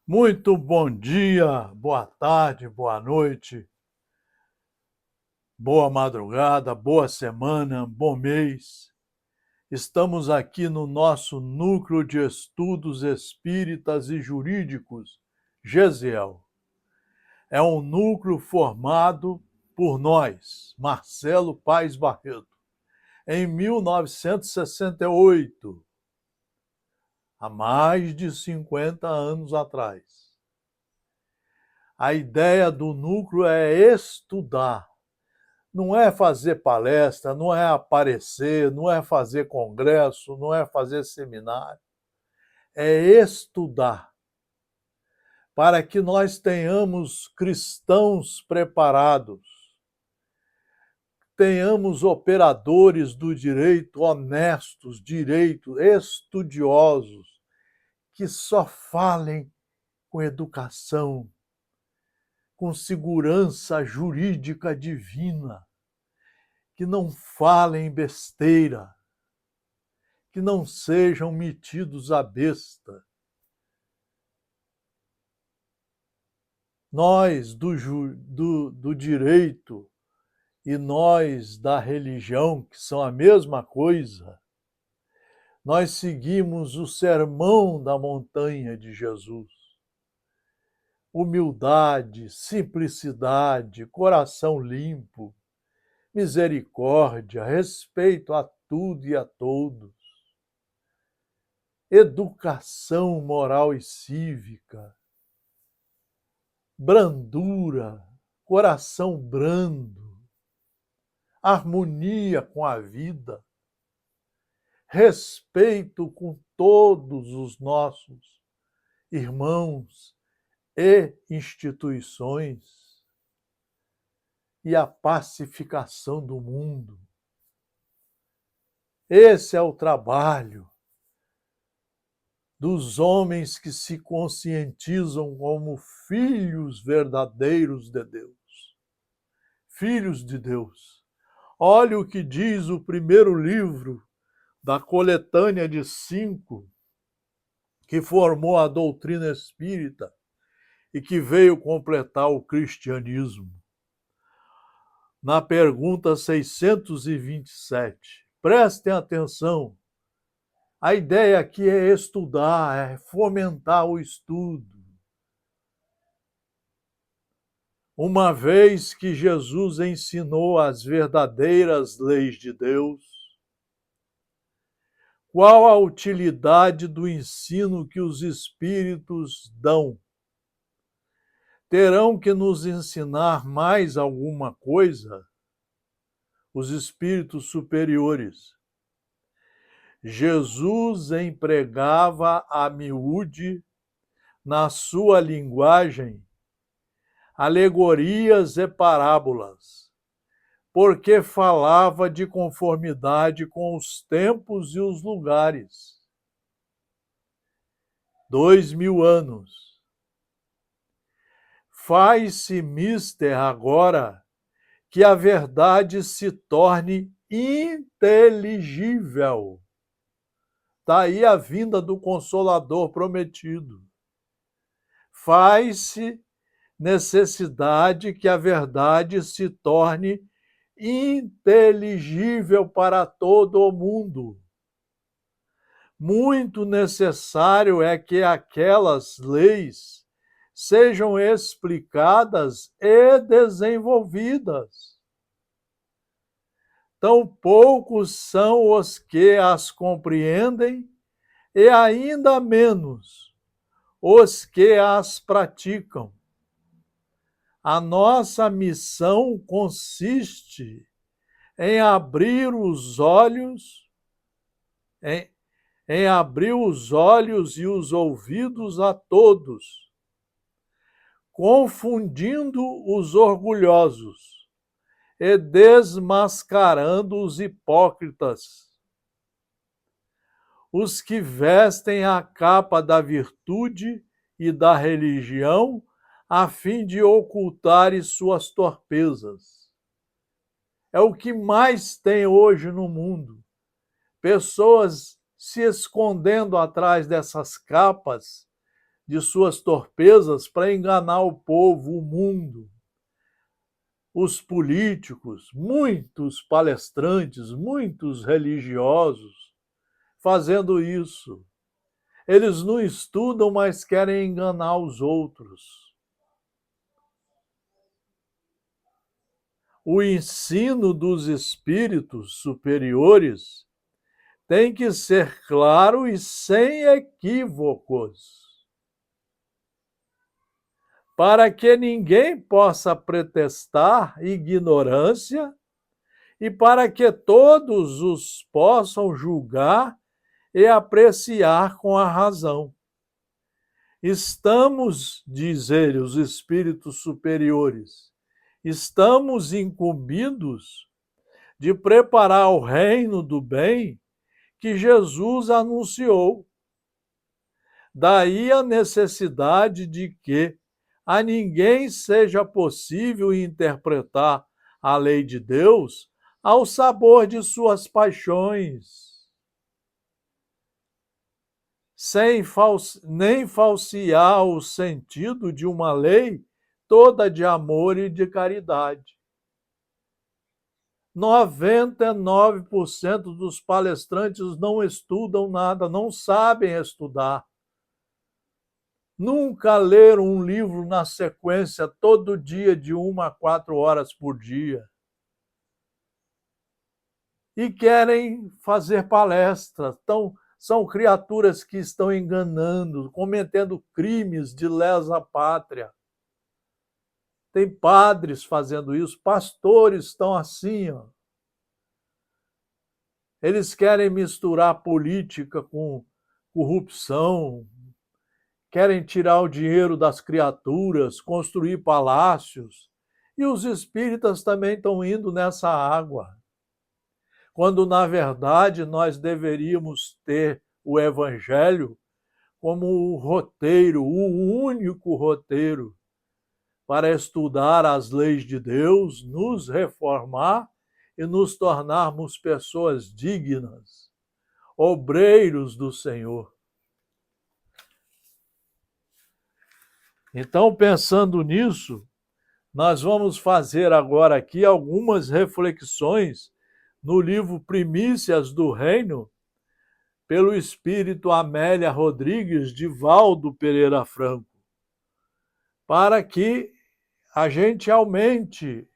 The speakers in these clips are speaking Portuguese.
Muito bom dia, boa tarde, boa noite, boa madrugada, boa semana, bom mês. Estamos aqui no nosso Núcleo de Estudos Espíritas e Jurídicos, GESEL. É um núcleo formado por nós, Marcelo Paes Barreto, em 1968, há mais de 50 anos atrás. A ideia do núcleo é estudar, não é fazer palestra, não é aparecer, não é fazer congresso, não é fazer seminário, é estudar, para que nós tenhamos cristãos preparados, tenhamos operadores do direito honestos, direito estudiosos, que só falem com educação, com segurança jurídica divina, que não falem besteira, que não sejam metidos à besta. Nós do direito e nós da religião, que são a mesma coisa, nós seguimos o sermão da montanha de Jesus. Humildade, simplicidade, coração limpo, misericórdia, respeito a tudo e a todos, educação moral e cívica, brandura, coração brando, harmonia com a vida, respeito com todos os nossos irmãos e instituições, e a pacificação do mundo. Esse é o trabalho dos homens que se conscientizam como filhos verdadeiros de Deus. Filhos de Deus. Olha o que diz o primeiro livro da coletânea de 5 que formou a doutrina espírita e que veio completar o cristianismo. Na pergunta 627, prestem atenção. A ideia aqui é estudar, é fomentar o estudo. Uma vez que Jesus ensinou as verdadeiras leis de Deus, qual a utilidade do ensino que os espíritos dão? Terão que nos ensinar mais alguma coisa? Os espíritos superiores. Jesus empregava a miúde, na sua linguagem, alegorias e parábolas, porque falava de conformidade com os tempos e os lugares. 2000 anos. Faz-se mister agora que a verdade se torne inteligível. Daí a vinda do Consolador prometido. Faz-se necessidade que a verdade se torne inteligível para todo o mundo. Muito necessário é que aquelas leis sejam explicadas e desenvolvidas. Tão poucos são os que as compreendem e ainda menos os que as praticam. A nossa missão consiste em abrir os olhos, em abrir os olhos e os ouvidos a todos, confundindo os orgulhosos e desmascarando os hipócritas, os que vestem a capa da virtude e da religião a fim de ocultarem suas torpezas. É o que mais tem hoje no mundo. Pessoas se escondendo atrás dessas capas de suas torpezas para enganar o povo, o mundo, os políticos, muitos palestrantes, muitos religiosos fazendo isso. Eles não estudam, mas querem enganar os outros. O ensino dos espíritos superiores tem que ser claro e sem equívocos, para que ninguém possa pretextar ignorância e para que todos os possam julgar e apreciar com a razão. Estamos, diz ele, os espíritos superiores, estamos incumbidos de preparar o reino do bem que Jesus anunciou. Daí a necessidade de que a ninguém seja possível interpretar a lei de Deus ao sabor de suas paixões, sem nem falsear o sentido de uma lei toda de amor e de caridade. 99% dos palestrantes não estudam nada, não sabem estudar. Nunca leram um livro na sequência todo dia de 1 a 4 horas por dia. E querem fazer palestras. São criaturas que estão enganando, cometendo crimes de lesa pátria. Tem padres fazendo isso, pastores estão assim, ó. Eles querem misturar política com corrupção, querem tirar o dinheiro das criaturas, construir palácios. E os espíritas também estão indo nessa água. Quando, na verdade, nós deveríamos ter o Evangelho como o roteiro, o único roteiro para estudar as leis de Deus, nos reformar e nos tornarmos pessoas dignas, obreiros do Senhor. Então, pensando nisso, nós vamos fazer agora aqui algumas reflexões no livro Primícias do Reino, pelo espírito Amélia Rodrigues de Valdo Pereira Franco, para que a gente aumente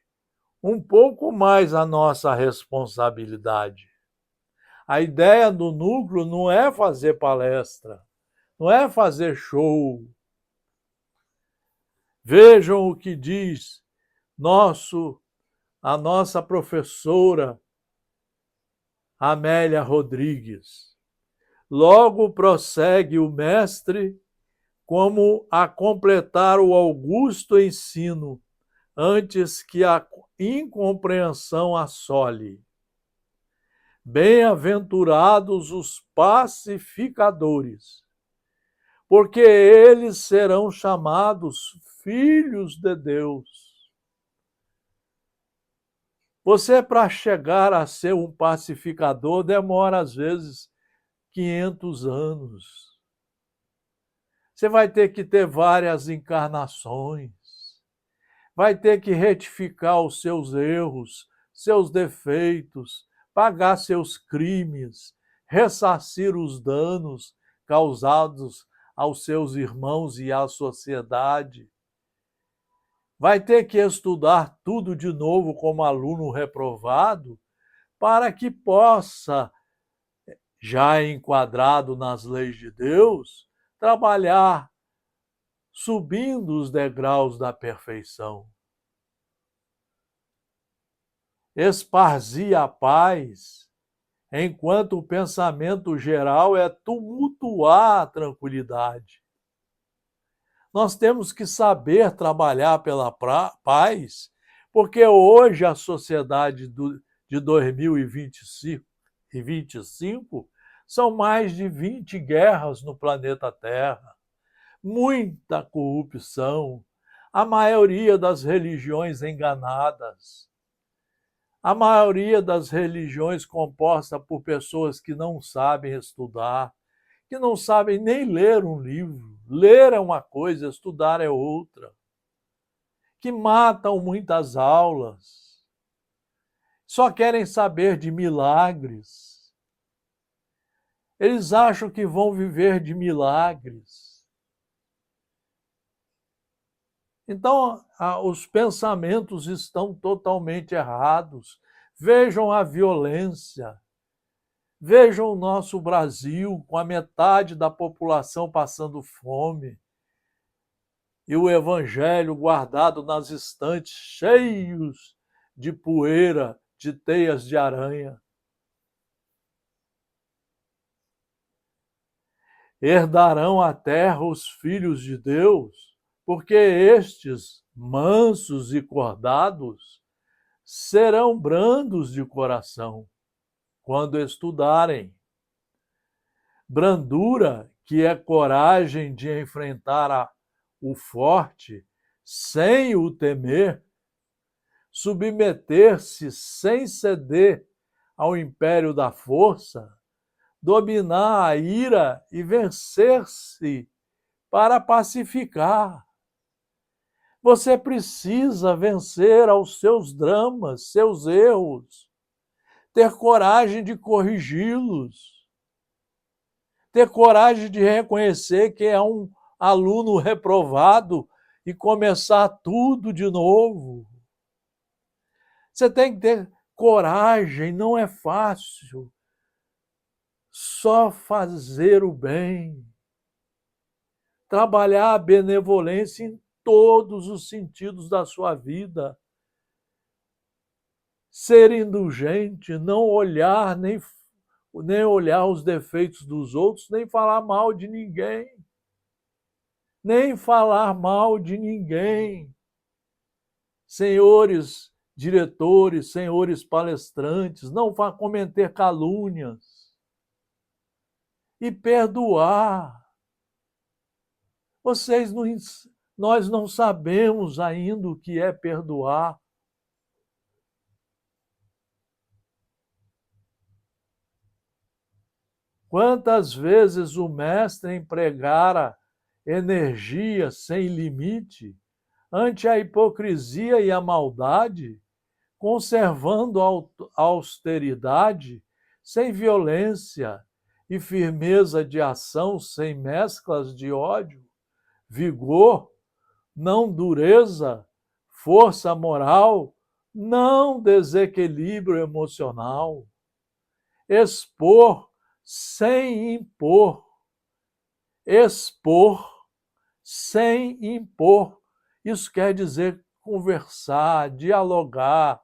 um pouco mais a nossa responsabilidade. A ideia do núcleo não é fazer palestra, não é fazer show. Vejam o que diz a nossa professora Amélia Rodrigues. Logo prossegue o mestre como a completar o augusto ensino, antes que a incompreensão assole. Bem-aventurados os pacificadores, porque eles serão chamados filhos de Deus. Você, para chegar a ser um pacificador, demora, às vezes, 500 anos. Você vai ter que ter várias encarnações, vai ter que retificar os seus erros, seus defeitos, pagar seus crimes, ressarcir os danos causados aos seus irmãos e à sociedade. Vai ter que estudar tudo de novo como aluno reprovado para que possa, já enquadrado nas leis de Deus, trabalhar subindo os degraus da perfeição. Esparzia a paz, enquanto o pensamento geral é tumultuar a tranquilidade. Nós temos que saber trabalhar pela paz, porque hoje a sociedade de 2025 são mais de 20 guerras no planeta Terra, muita corrupção, a maioria das religiões enganadas, a maioria das religiões composta por pessoas que não sabem estudar, que não sabem nem ler um livro, ler é uma coisa, estudar é outra, que matam muitas aulas, só querem saber de milagres. Eles acham que vão viver de milagres. Então, os pensamentos estão totalmente errados. Vejam a violência. Vejam o nosso Brasil, com a metade da população passando fome. E o evangelho guardado nas estantes, cheios de poeira, de teias de aranha. Herdarão a terra os filhos de Deus, porque estes, mansos e cordados, serão brandos de coração quando estudarem. Brandura, que é coragem de enfrentar o forte sem o temer, submeter-se sem ceder ao império da força, dominar a ira e vencer-se para pacificar. Você precisa vencer aos seus dramas, seus erros, ter coragem de corrigi-los, ter coragem de reconhecer que é um aluno reprovado e começar tudo de novo. Você tem que ter coragem, não é fácil. Só fazer o bem. Trabalhar a benevolência em todos os sentidos da sua vida. Ser indulgente, não olhar nem olhar os defeitos dos outros, nem falar mal de ninguém. Nem falar mal de ninguém. Senhores diretores, senhores palestrantes, não vá cometer calúnias. E perdoar. Nós não sabemos ainda o que é perdoar. Quantas vezes o mestre empregara energia sem limite ante a hipocrisia e a maldade, conservando a austeridade sem violência e firmeza de ação sem mesclas de ódio, vigor, não dureza, força moral, não desequilíbrio emocional. Expor sem impor. Expor sem impor. Isso quer dizer conversar, dialogar,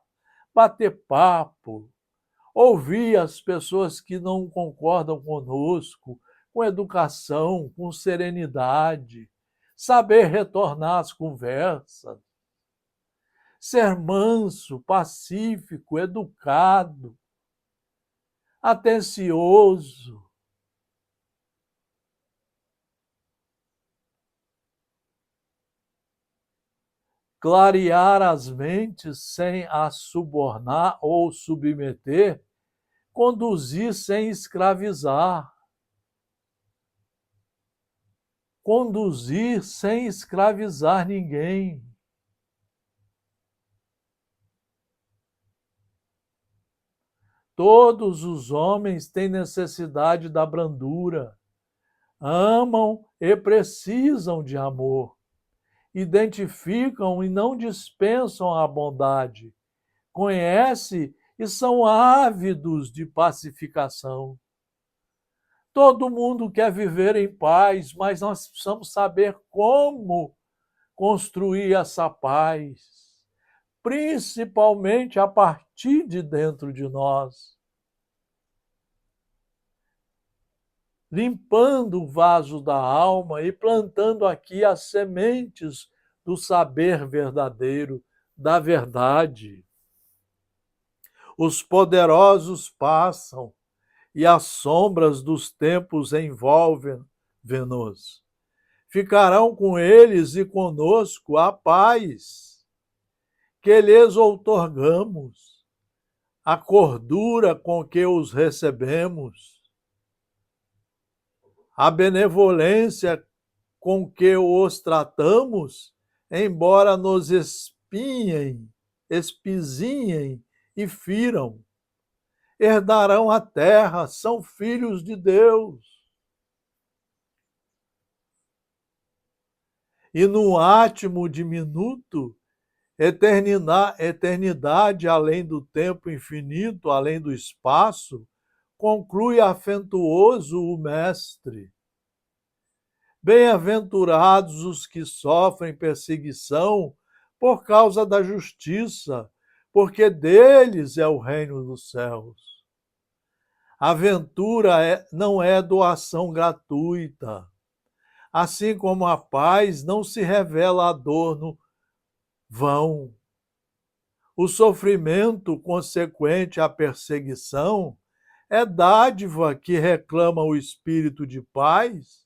bater papo, ouvir as pessoas que não concordam conosco, com educação, com serenidade, saber retornar às conversas, ser manso, pacífico, educado, atencioso. Clarear as mentes sem as subornar ou submeter, conduzir sem escravizar. Conduzir sem escravizar ninguém. Todos os homens têm necessidade da brandura, amam e precisam de amor, identificam e não dispensam a bondade, conhecem e são ávidos de pacificação. Todo mundo quer viver em paz, mas nós precisamos saber como construir essa paz, principalmente a partir de dentro de nós. Limpando o vaso da alma e plantando aqui as sementes do saber verdadeiro, da verdade. Os poderosos passam e as sombras dos tempos envolvem-nos. Ficarão com eles e conosco a paz que lhes outorgamos, a cordura com que os recebemos, a benevolência com que os tratamos, embora nos espinhem, espizinhem e firam, herdarão a terra, são filhos de Deus. E no átimo diminuto, eternidade além do tempo infinito, além do espaço, conclui afetuoso o mestre. Bem-aventurados os que sofrem perseguição por causa da justiça, porque deles é o reino dos céus. A aventura não é doação gratuita. Assim como a paz não se revela a dor no vão. O sofrimento consequente à perseguição é dádiva que reclama o espírito de paz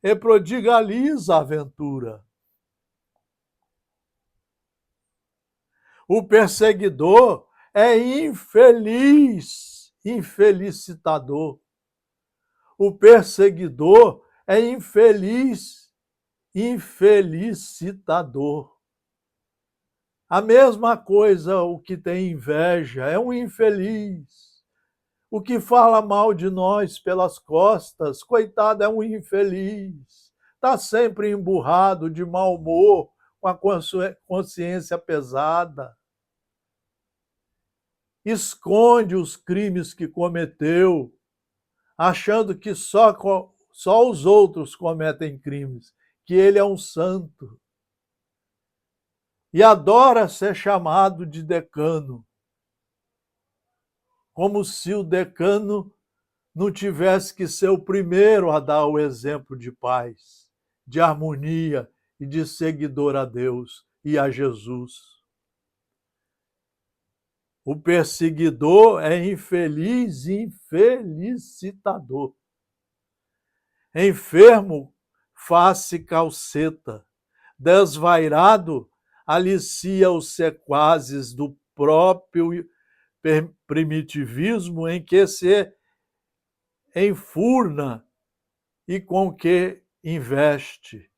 e prodigaliza a aventura. O perseguidor é infeliz, infelicitador. O perseguidor é infeliz, infelicitador. A mesma coisa o que tem inveja, é um infeliz. O que fala mal de nós pelas costas, coitado, é um infeliz. Está sempre emburrado, de mau humor, com a consciência pesada. Esconde os crimes que cometeu, achando que só os outros cometem crimes, que ele é um santo. E adora ser chamado de decano, como se o decano não tivesse que ser o primeiro a dar o exemplo de paz, de harmonia e de seguidor a Deus e a Jesus. O perseguidor é infeliz e infelicitador. Enfermo, faz-se calceta. Desvairado, alicia os sequazes do próprio primitivismo em que se enfurna e com que investe.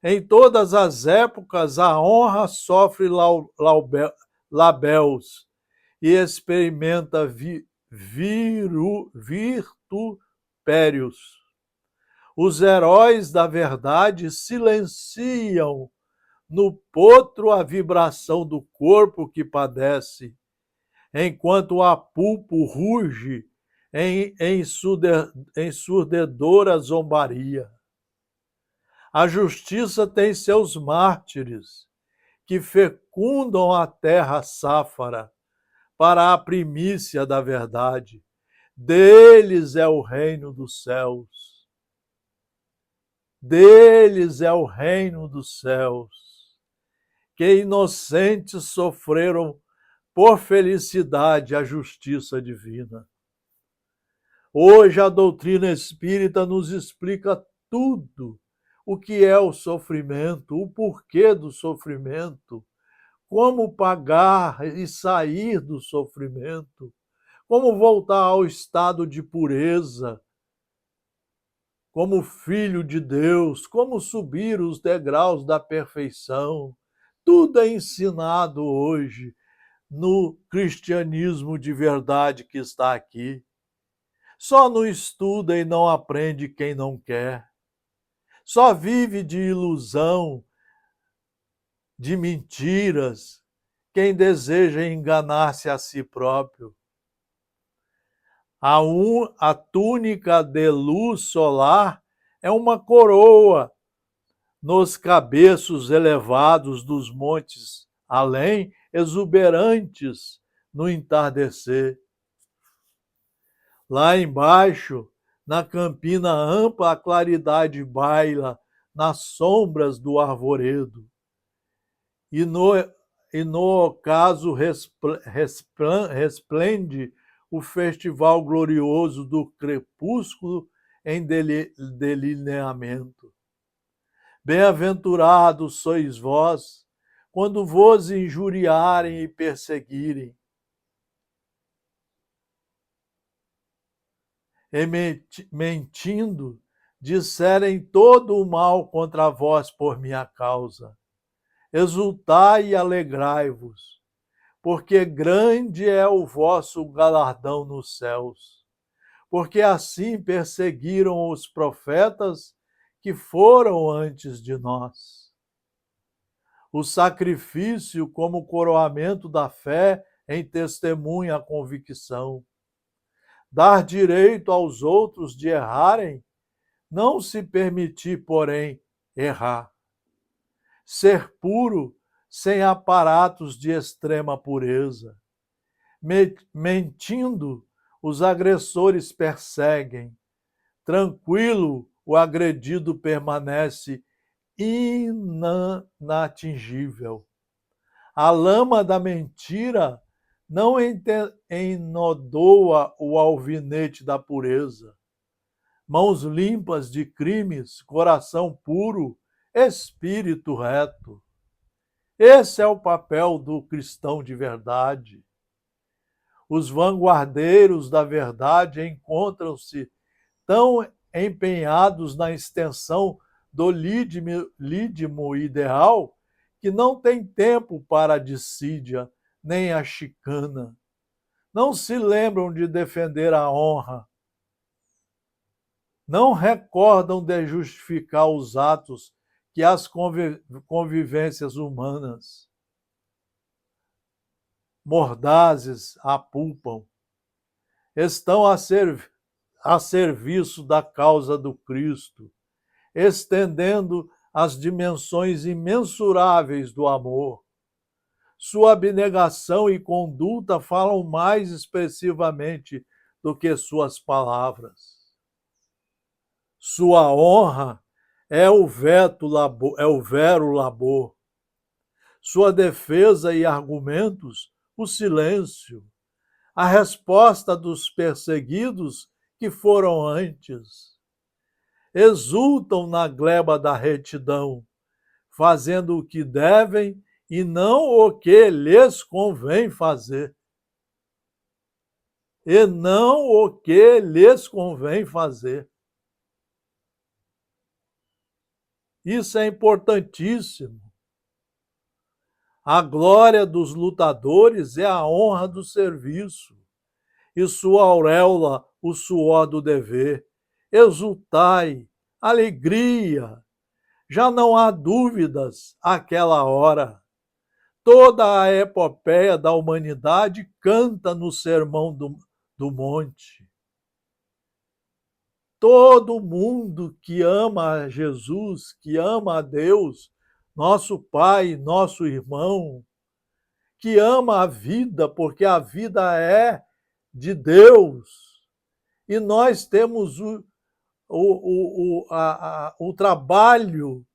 Em todas as épocas, a honra sofre labéus e experimenta virtupérios. Os heróis da verdade silenciam no potro a vibração do corpo que padece, enquanto o apulpo ruge em ensurdedora zombaria. A justiça tem seus mártires, que fecundam a terra sáfara para a primícia da verdade. Deles é o reino dos céus. Deles é o reino dos céus. Que inocentes sofreram por felicidade a justiça divina. Hoje a doutrina espírita nos explica tudo. O que é o sofrimento, o porquê do sofrimento, como pagar e sair do sofrimento, como voltar ao estado de pureza, como filho de Deus, como subir os degraus da perfeição. Tudo é ensinado hoje no cristianismo de verdade que está aqui. Só não estuda e não aprende quem não quer. Só vive de ilusão, de mentiras, quem deseja enganar-se a si próprio. A túnica de luz solar é uma coroa nos cabeços elevados dos montes além, exuberantes no entardecer. Lá embaixo, na campina ampla, a claridade baila nas sombras do arvoredo. E no ocaso resplende o festival glorioso do crepúsculo em delineamento. Bem-aventurados sois vós, quando vos injuriarem e perseguirem, e mentindo, disserem todo o mal contra vós por minha causa. Exultai e alegrai-vos, porque grande é o vosso galardão nos céus. Porque assim perseguiram os profetas que foram antes de nós. O sacrifício como coroamento da fé em testemunha à convicção. Dar direito aos outros de errarem, não se permitir, porém, errar. Ser puro, sem aparatos de extrema pureza. Mentindo, os agressores perseguem. Tranquilo, o agredido permanece inatingível. A lama da mentira não enodoa o alvinete da pureza. Mãos limpas de crimes, coração puro, espírito reto. Esse é o papel do cristão de verdade. Os vanguardeiros da verdade encontram-se tão empenhados na extensão do lídimo ideal que não tem tempo para a dissídia nem a chicana. Não se lembram de defender a honra. Não recordam de justificar os atos que as convivências humanas mordazes apulpam. Estão a serviço da causa do Cristo, estendendo as dimensões imensuráveis do amor. Sua abnegação e conduta falam mais expressivamente do que suas palavras. Sua honra é o vero labor. Sua defesa e argumentos, o silêncio. A resposta dos perseguidos que foram antes. Exultam na gleba da retidão, fazendo o que devem e não o que lhes convém fazer. E não o que lhes convém fazer. Isso é importantíssimo. A glória dos lutadores é a honra do serviço, e sua auréola o suor do dever. Exultai, alegria, já não há dúvidas àquela hora. Toda a epopeia da humanidade canta no sermão do monte. Todo mundo que ama a Jesus, que ama a Deus, nosso Pai, nosso irmão, que ama a vida, porque a vida é de Deus, e nós temos o trabalho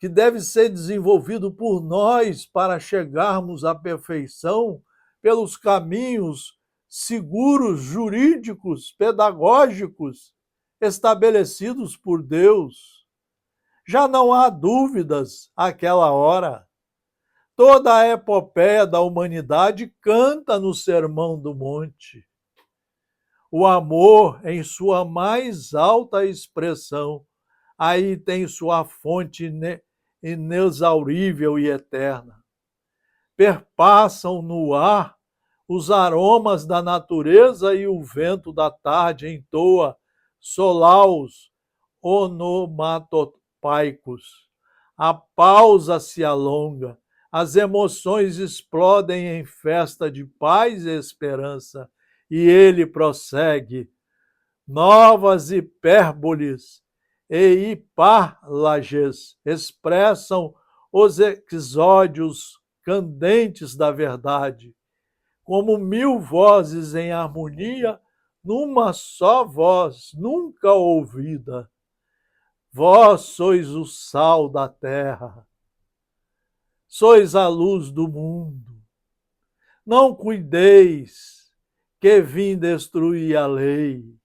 que deve ser desenvolvido por nós para chegarmos à perfeição pelos caminhos seguros, jurídicos, pedagógicos, estabelecidos por Deus. Já não há dúvidas àquela hora. Toda a epopeia da humanidade canta no Sermão do Monte. O amor em sua mais alta expressão, aí tem sua fonte inexaurível e eterna. Perpassam no ar os aromas da natureza e o vento da tarde entoa solaus onomatopaicos. A pausa se alonga, as emoções explodem em festa de paz e esperança, e ele prossegue. Novas hipérboles e hipárlages expressam os episódios candentes da verdade, como 1000 vozes em harmonia, numa só voz, nunca ouvida. Vós sois o sal da terra, sois a luz do mundo. Não cuideis que vim destruir a lei.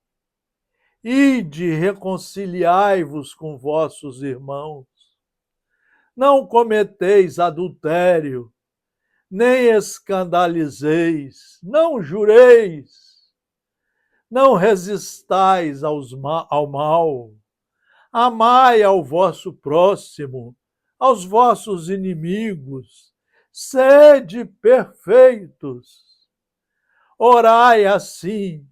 Ide, reconciliai-vos com vossos irmãos. Não cometeis adultério, nem escandalizeis, não jureis. Não resistais ao mal. Amai ao vosso próximo, aos vossos inimigos. Sede perfeitos. Orai assim: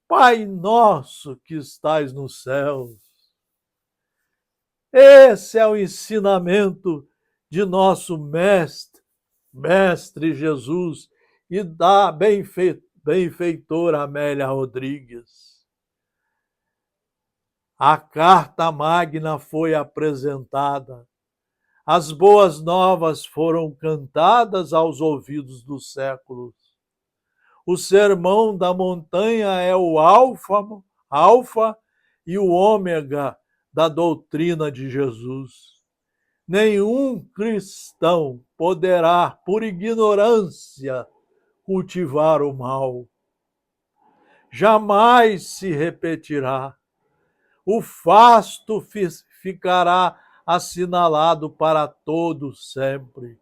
Pai nosso que estais nos céus. Esse é o ensinamento de nosso mestre Jesus e da benfeitora Amélia Rodrigues. A Carta Magna foi apresentada, as boas novas foram cantadas aos ouvidos dos séculos. O Sermão da Montanha é o alfa e o ômega da doutrina de Jesus. Nenhum cristão poderá, por ignorância, cultivar o mal. Jamais se repetirá. O fasto ficará assinalado para todos sempre.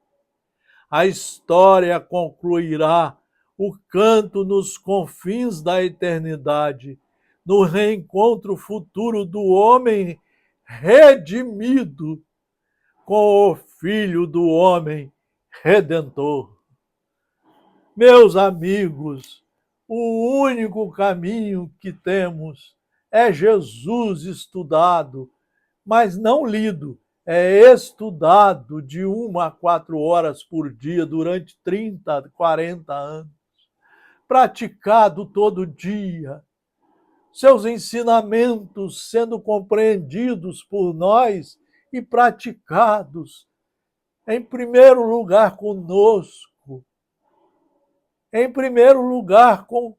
A história concluirá o canto nos confins da eternidade, no reencontro futuro do homem redimido com o Filho do Homem Redentor. Meus amigos, o único caminho que temos é Jesus estudado, mas não lido, é estudado de 1 a 4 horas por dia durante 30, 40 anos, praticado todo dia, seus ensinamentos sendo compreendidos por nós e praticados, em primeiro lugar conosco, em primeiro lugar com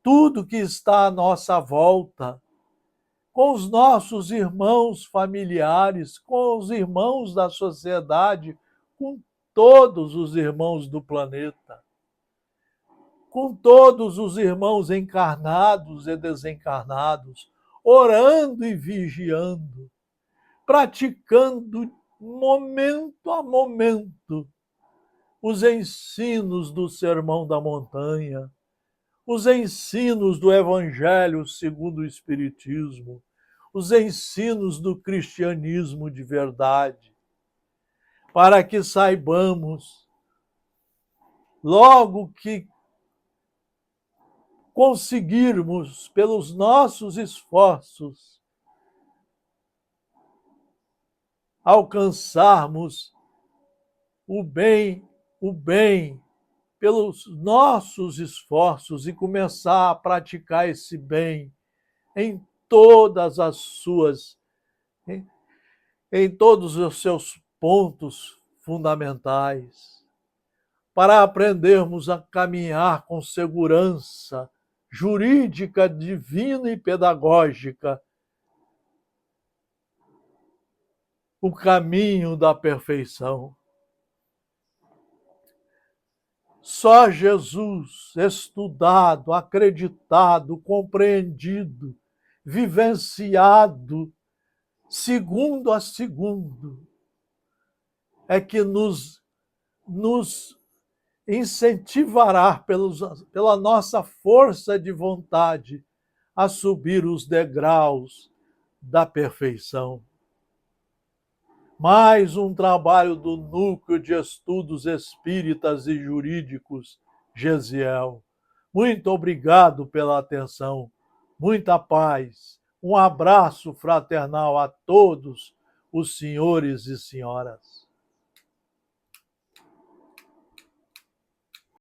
tudo que está à nossa volta, com os nossos irmãos familiares, com os irmãos da sociedade, com todos os irmãos do planeta, com todos os irmãos encarnados e desencarnados, orando e vigiando, praticando momento a momento os ensinos do Sermão da Montanha, os ensinos do Evangelho segundo o Espiritismo, os ensinos do cristianismo de verdade, para que saibamos, logo que conseguirmos, pelos nossos esforços, alcançarmos o bem, pelos nossos esforços e começar a praticar esse bem em todas as suas, em todos os seus pontos fundamentais, para aprendermos a caminhar com segurança jurídica, divina e pedagógica, o caminho da perfeição. Só Jesus, estudado, acreditado, compreendido, vivenciado, segundo a segundo, é que nos incentivará pela nossa força de vontade a subir os degraus da perfeição. Mais um trabalho do Núcleo de Estudos Espíritas e Jurídicos, Gesiel. Muito obrigado pela atenção, muita paz, um abraço fraternal a todos os senhores e senhoras.